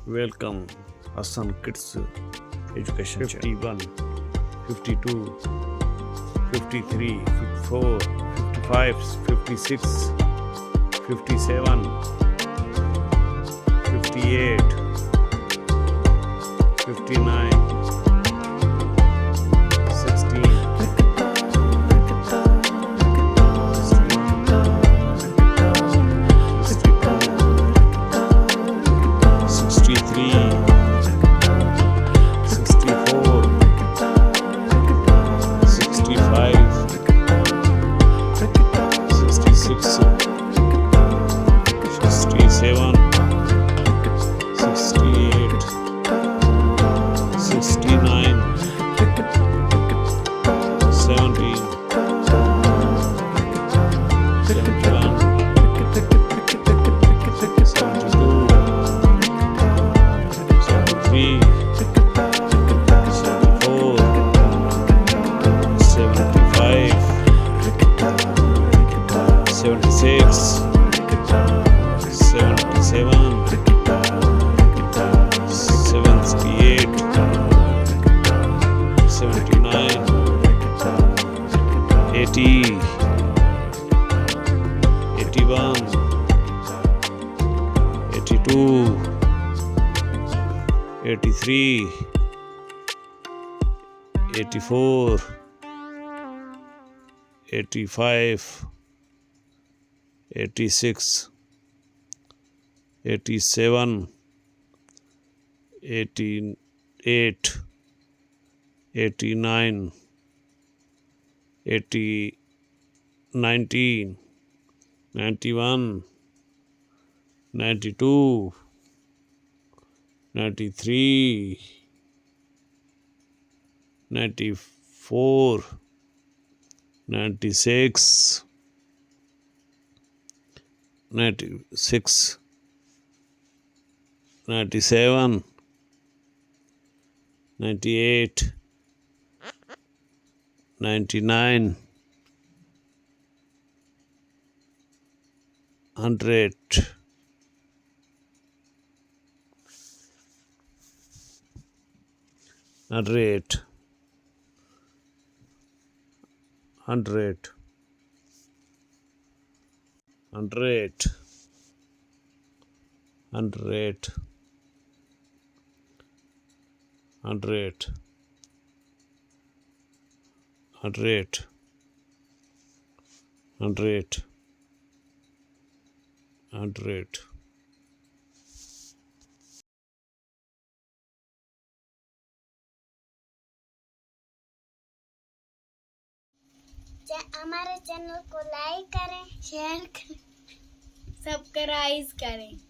Welcome, Hussan Kids Education 51, 52, 53, 54, 55, 56, 57, 58, 59, 16, 63, 64, 65, 66, 67, 68, 69, 70, 71, 72, 73, 74, 75, 76, 77, 78, 79, 80, 81, 82, 83, 84, 85, 86, 87, 88, 89, 19, 91, 92, 93, 94, 96, 97, 98, 99, 100, 100, 100, 100, 100, 100, 100, 100, 100. हमारे channel को like करें, शेयर करें, सब्सक्राइब करें।